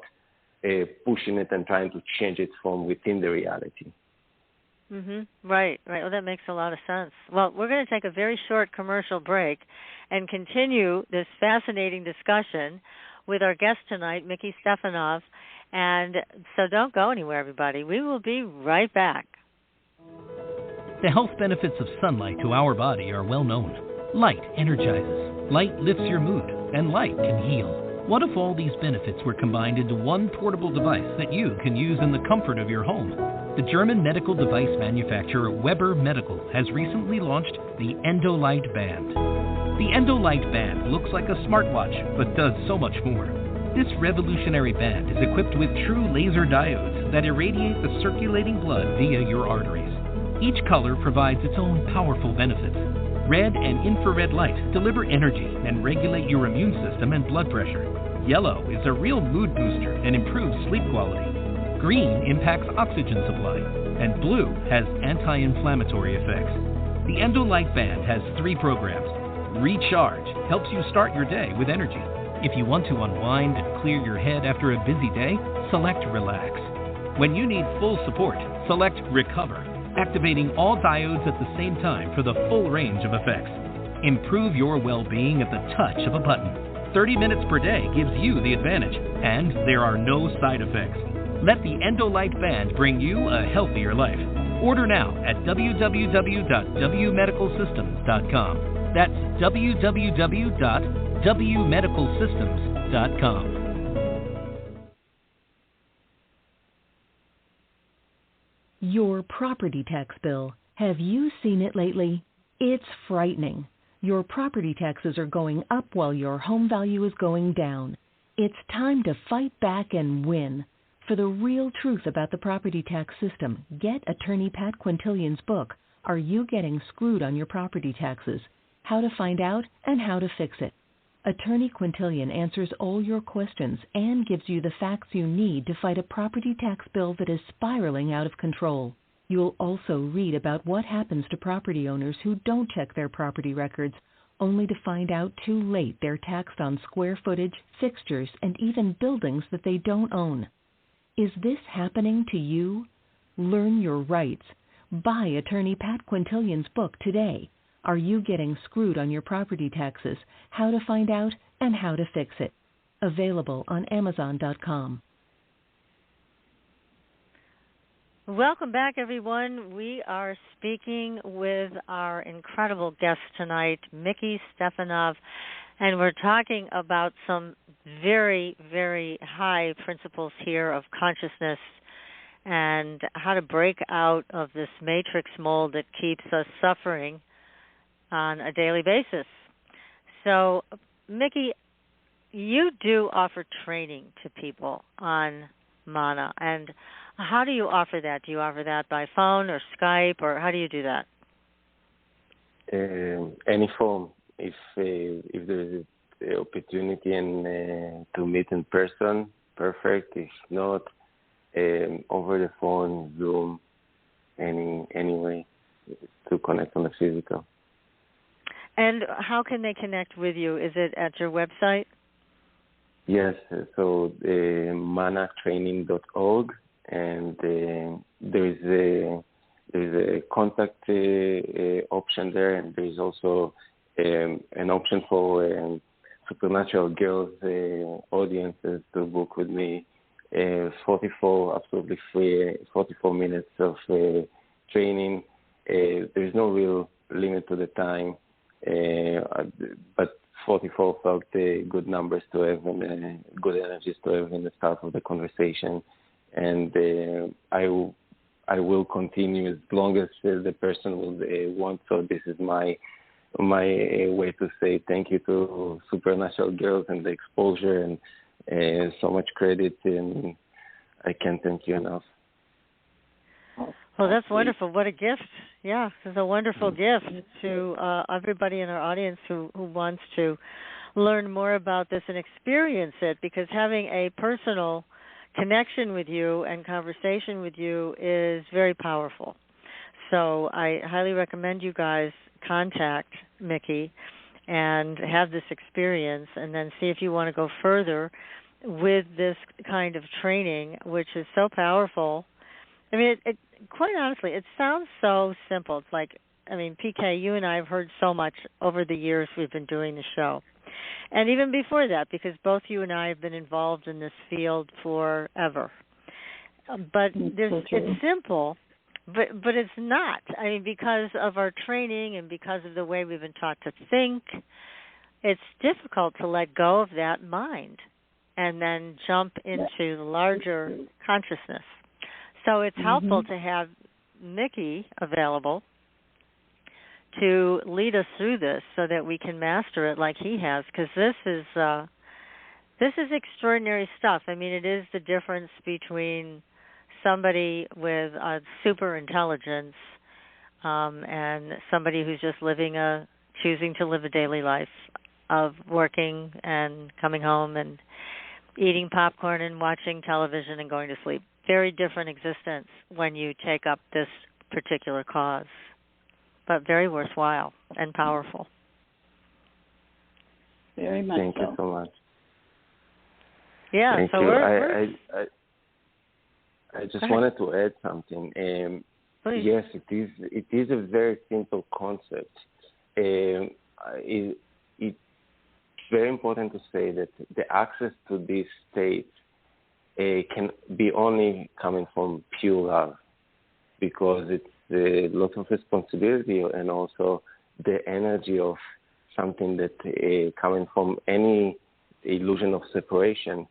pushing it and trying to change it from within the reality. Mm-hmm. Right. Well, that makes a lot of sense. Well, we're going to take a very short commercial break and continue this fascinating discussion with our guest tonight, Miki Stefanov. And so don't go anywhere, everybody. We will be right back. The health benefits of sunlight to our body are well known. Light energizes, light lifts your mood, and light can heal. What if all these benefits were combined into one portable device that you can use in the comfort of your home? The German medical device manufacturer Weber Medical has recently launched the Endolight Band. The Endolight Band looks like a smartwatch, but does so much more. This revolutionary band is equipped with true laser diodes that irradiate the circulating blood via your arteries. Each color provides its own powerful benefits. Red and infrared light deliver energy and regulate your immune system and blood pressure. Yellow is a real mood booster and improves sleep quality. Green impacts oxygen supply, and blue has anti-inflammatory effects. The Endolight Band has 3 programs. Recharge helps you start your day with energy. If you want to unwind and clear your head after a busy day, select Relax. When you need full support, select Recover, activating all diodes at the same time for the full range of effects. Improve your well-being at the touch of a button. 30 minutes per day gives you the advantage, and there are no side effects. Let the Endolight Band bring you a healthier life. Order now at www.wmedicalsystems.com. That's www.wmedicalsystems.com. Your property tax bill. Have you seen it lately? It's frightening. Your property taxes are going up while your home value is going down. It's time to fight back and win. For the real truth about the property tax system, get attorney Pat Quintilian's book, Are You Getting Screwed on Your Property Taxes? How to Find Out and How to Fix It. Attorney Quintilian answers all your questions and gives you the facts you need to fight a property tax bill that is spiraling out of control. You'll also read about what happens to property owners who don't check their property records, only to find out too late they're taxed on square footage, fixtures, and even buildings that they don't own. Is this happening to you? Learn your rights. Buy attorney Pat Quintilian's book today. Are You Getting Screwed on Your Property Taxes? How to Find Out and How to Fix It. Available on Amazon.com. Welcome back, everyone. We are speaking with our incredible guest tonight, Miki Stefanov, and we're talking about some very, very high principles here of consciousness and how to break out of this matrix mold that keeps us suffering on a daily basis. So, Miki, you do offer training to people on M.A.N.A, and how do you offer that? Do you offer that by phone or Skype, or how do you do that? Any form. If there is an opportunity and to meet in person, perfect. If not, over the phone, Zoom, any any way to connect on the physical. And how can they connect with you? Is it at your website? Yes, so M.A.N.A Training.org, and there is a contact option there, and there is also an option for supernatural girls audiences to book with me 44 absolutely free 44 minutes of training. There is no real limit to the time, but 44 felt good numbers to have and good energies to have in the start of the conversation. And I will continue as long as the person will want. So this is my way to say thank you to Supernatural Girls and the exposure and so much credit, and I can't thank you enough. Well, that's wonderful. What a gift. Yeah, it's a wonderful gift to everybody in our audience who wants to learn more about this and experience it, because having a personal connection with you and conversation with you is very powerful. So I highly recommend you guys contact Miki and have this experience, and then see if you want to go further with this kind of training, which is so powerful. I mean, it quite honestly, it sounds so simple. It's like, I mean, PK, you and I have heard so much over the years we've been doing the show. And even before that, because both you and I have been involved in this field forever. But it's simple, but it's not. I mean, because of our training and because of the way we've been taught to think, it's difficult to let go of that mind and then jump into the larger consciousness. So it's helpful to have Miki available to lead us through this so that we can master it like he has, because this is extraordinary stuff. I mean, it is the difference between somebody with a super intelligence and somebody who's just choosing to live a daily life of working and coming home and eating popcorn and watching television and going to sleep. Very different existence when you take up this particular cause, but very worthwhile and powerful. Very much. Thank you so much. Yeah. Thank so you. I just wanted to add something. Yes, it is a very simple concept. It's very important to say that the access to this state can be only coming from pure love, because it's a lot of responsibility and also the energy of something that coming from any illusion of separation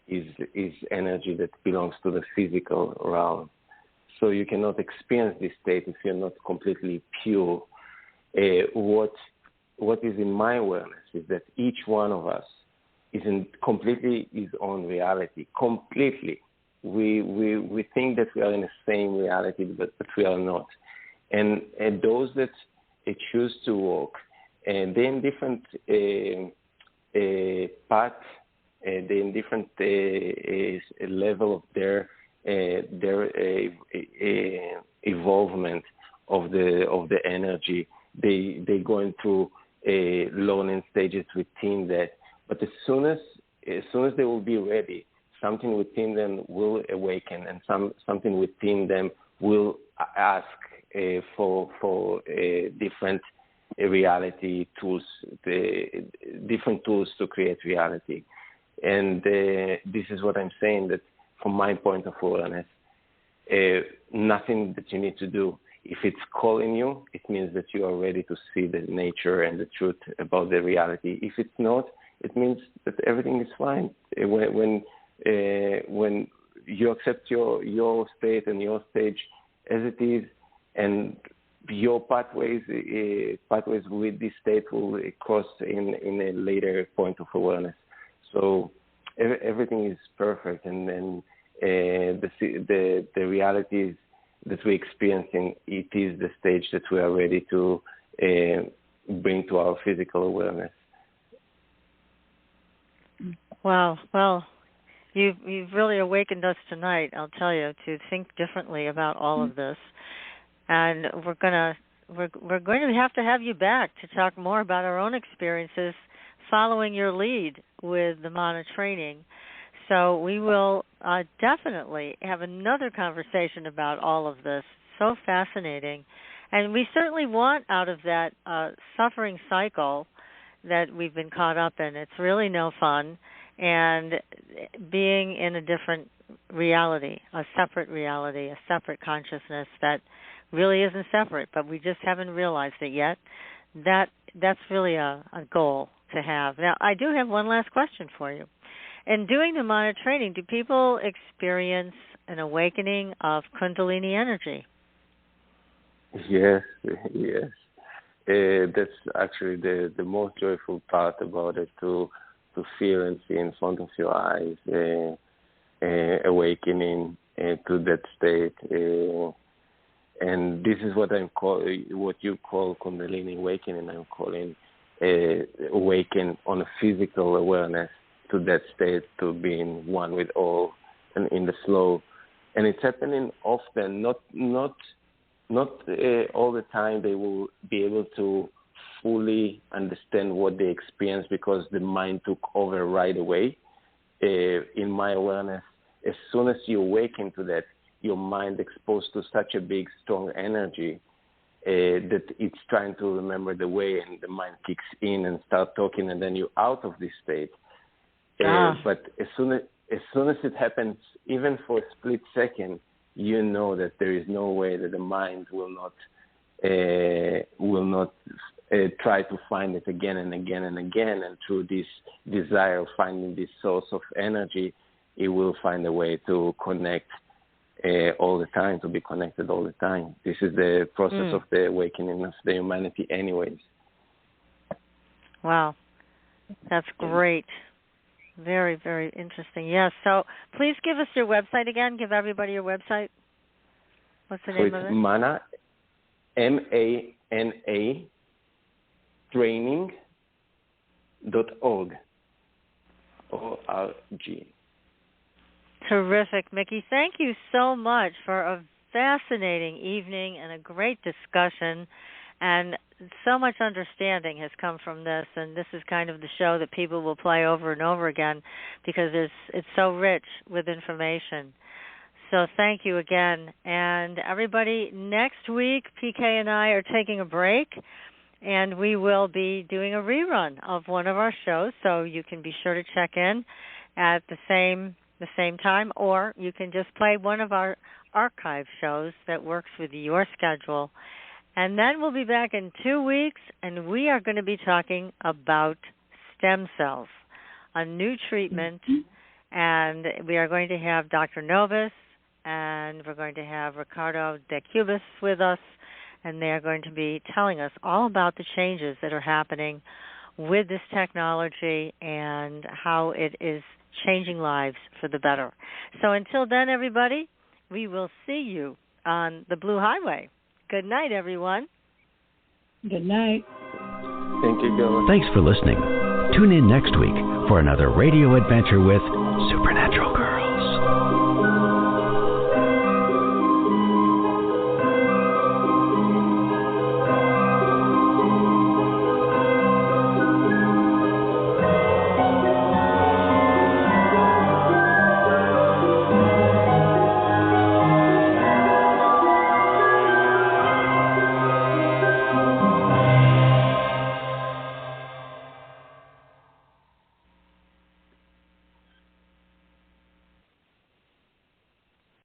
is energy that belongs to the physical realm. So you cannot experience this state if you're not completely pure. What is in my awareness is that each one of us is in completely his own reality. Completely, we think that we are in the same reality, but we are not. And those that choose to walk, and they're in different paths, they're in different level of their evolvement of the energy. They going through learning stages within that. But as soon as they will be ready, something within them will awaken, and something within them will ask for different reality tools, different tools to create reality. And this is what I'm saying, that from my point of awareness, nothing that you need to do. If it's calling you, it means that you are ready to see the nature and the truth about the reality. If it's not, it means that everything is fine. When you accept your state and your stage as it is, and your pathways with this state will cross in a later point of awareness. So everything is perfect, and then the realities that we're experiencing, it is the stage that we are ready to bring to our physical awareness. Wow. Well, you've really awakened us tonight, I'll tell you, to think differently about all of this. And we're going to have you back to talk more about our own experiences following your lead with the M.A.N.A Training. So we will definitely have another conversation about all of this. So fascinating. And we certainly want out of that suffering cycle that we've been caught up in. It's really no fun. And being in a different reality, a separate consciousness that really isn't separate, but we just haven't realized it yet. That's really a goal to have. Now, I do have one last question for you. In doing the M.A.N.A Training, do people experience an awakening of Kundalini energy? Yes. That's actually the most joyful part about it, to feel and see in front of your eyes, awakening to that state. And this is what what you call Kundalini awakening. I'm calling awaken on a physical awareness to that state, to being one with all and in the flow. And it's happening often, not all the time they will be able to fully understand what they experience, because the mind took over right away. In my awareness, as soon as you awaken to that, your mind exposed to such a big, strong energy that it's trying to remember the way, and the mind kicks in and start talking, and then you're out of this state. But as soon as it happens, even for a split second, you know that there is no way that the mind will not try to find it again and again and again. And through this desire of finding this source of energy, it will find a way to connect all the time, to be connected all the time. This is the process of the awakening of the humanity anyways. Wow. That's great. Very, very interesting. Yes. So please give us your website again. Give everybody your website. What's the name of it? M.A.N.A, M-A.N.A Training.org. O-R-G. Terrific, Miki. Thank you so much for a fascinating evening and a great discussion. And so much understanding has come from this, and this is kind of the show that people will play over and over again because it's so rich with information. So thank you again. And everybody, next week, PK and I are taking a break, and we will be doing a rerun of one of our shows, so you can be sure to check in at the same time, or you can just play one of our archive shows that works with your schedule. And then we'll be back in 2 weeks, and we are going to be talking about stem cells, a new treatment. And we are going to have Dr. Novus, and we're going to have Ricardo De Cubis with us, and they are going to be telling us all about the changes that are happening with this technology and how it is changing lives for the better. So until then, everybody, we will see you on the Blue Highway. Good night, everyone. Good night. Thank you, girls. Thanks for listening. Tune in next week for another radio adventure with Supernatural Girls.